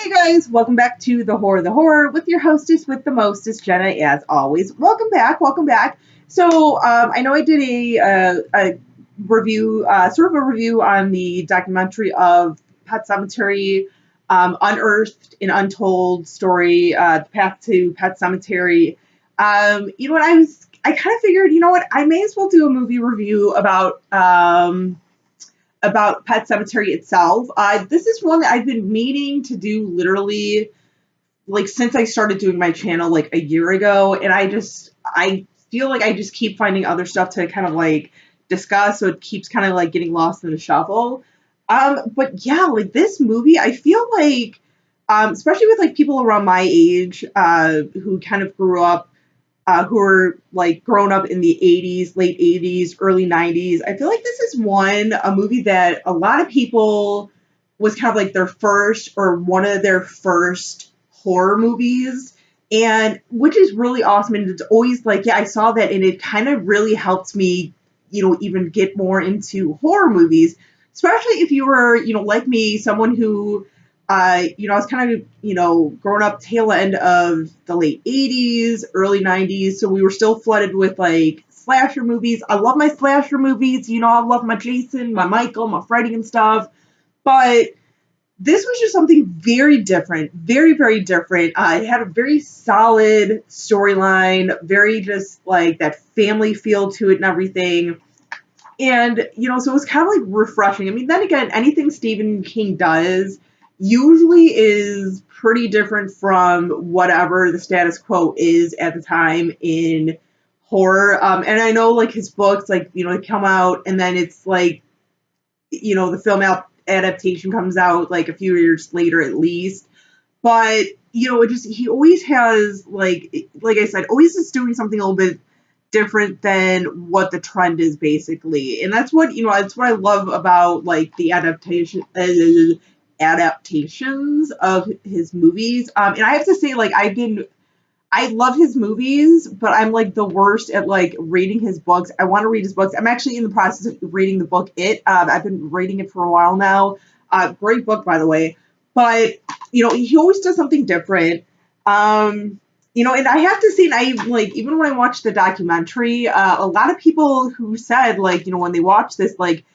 Hey guys, welcome back to the horror with your hostess with the mostest, Jenna, as always. Welcome back, welcome back. So, I know I did a review, sort of a review on the documentary of Pet Sematary, Unearthed and Untold Story, The Path to Pet Sematary. You know what, I kind of figured, you know what, I may as well do a movie review about Pet Cemetery itself. This is one that I've been meaning to do literally like since I started doing my channel like a year ago, and I feel like I just keep finding other stuff to kind of like discuss, so it keeps kind of like getting lost in the shuffle. But yeah, like this movie, I feel like, especially with like people around my age, who kind of grew up who were like grown up in the 80s, late 80s, early 90s. I feel like this is a movie that a lot of people was kind of like their first or one of their first horror movies. And which is really awesome. And it's always like, yeah, I saw that and it kind of really helps me, even get more into horror movies, especially if you were, like me, someone who I was kind of, growing up tail end of the late 80s, early 90s. So we were still flooded with like slasher movies. I love my slasher movies. I love my Jason, my Michael, my Freddy and stuff. But this was just something very different, very, very different. It had a very solid storyline, very just like that family feel to it and everything. And, so it was kind of like refreshing. I mean, then again, anything Stephen King does usually is pretty different from whatever the status quo is at the time in horror. And I know like his books, like, they come out and then it's like, the adaptation comes out like a few years later at least. But, he always has like I said, always is doing something a little bit different than what the trend is basically. And that's what, that's what I love about like the adaptations of his movies. And I have to say, like, I love his movies, but I'm like the worst at like reading his books. I want to read his books. I'm actually in the process of reading the book It. I've been reading it for a while now. Great book, by the way. But he always does something different. And I have to say, and I like even when I watched the documentary, a lot of people who said like, when they watched this, like,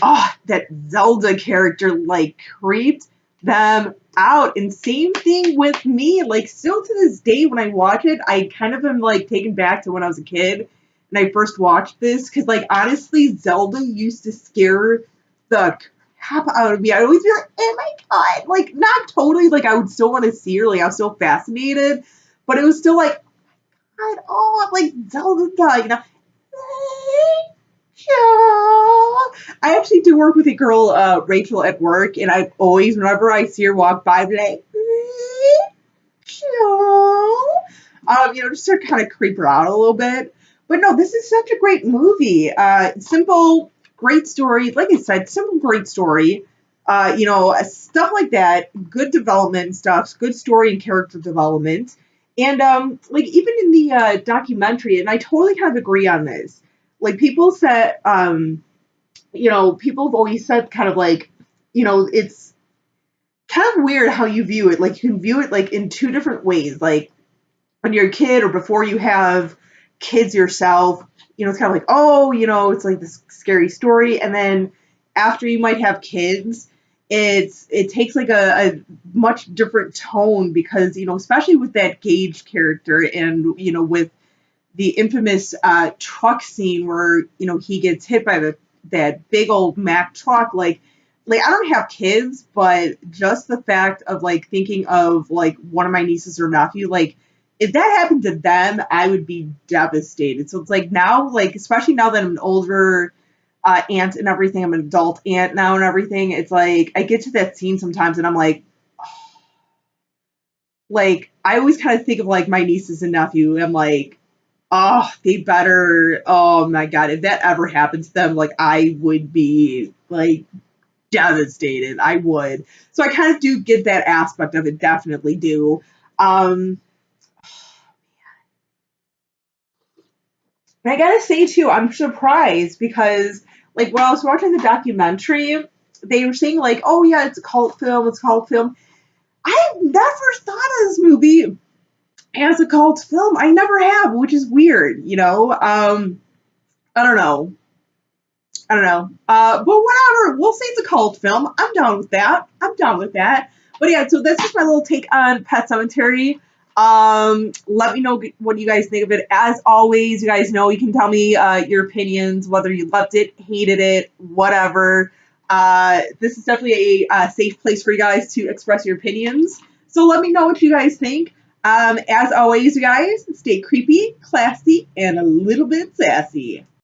oh, that Zelda character like creeped them out. And same thing with me. Like still to this day when I watch it, I kind of am like taken back to when I was a kid and I first watched this. Cause like honestly, Zelda used to scare the crap out of me. I'd always be like, oh my god. Like not totally like I would still want to see her, like I was still fascinated. But it was still like, God, oh, like Zelda, I actually do work with a girl, Rachel, at work, and I always, whenever I see her walk by, I'm like, just to kind of creep her out a little bit. But no, this is such a great movie. Simple, great story. Like I said, simple, great story. Stuff like that. Good development stuff. Good story and character development. And like even in the documentary, and I totally kind of agree on this. Like people said, people have always said kind of like, it's kind of weird how you view it. Like you can view it like in two different ways. Like when you're a kid or before you have kids yourself, it's kind of like, oh, it's like this scary story. And then after you might have kids, it takes like a much different tone because, especially with that Gage character and, with the infamous truck scene where, he gets hit by that big old Mack truck, like I don't have kids, but just the fact of like thinking of like one of my nieces or nephew, like if that happened to them, I would be devastated. So it's like now, like especially now that I'm an older aunt and everything, I'm an adult aunt now and everything. It's like I get to that scene sometimes and I'm like, like I always kind of think of like my nieces and nephew. And I'm like, oh, they better. Oh my god, if that ever happens to them, like I would be like devastated. I would. So I kind of do get that aspect of it. Definitely do. And I gotta say too, I'm surprised because like when I was watching the documentary, they were saying like, oh yeah, it's a cult film, it's a cult film. I've never thought of this movie as a cult film. I never have, which is weird, you know. I don't know. I don't know. But whatever. We'll say it's a cult film. I'm down with that. I'm down with that. But yeah, so that's just my little take on Pet Cemetery. Let me know what you guys think of it. As always, you guys know you can tell me your opinions, whether you loved it, hated it, whatever. This is definitely a safe place for you guys to express your opinions. So let me know what you guys think. As always, you guys, stay creepy, classy, and a little bit sassy.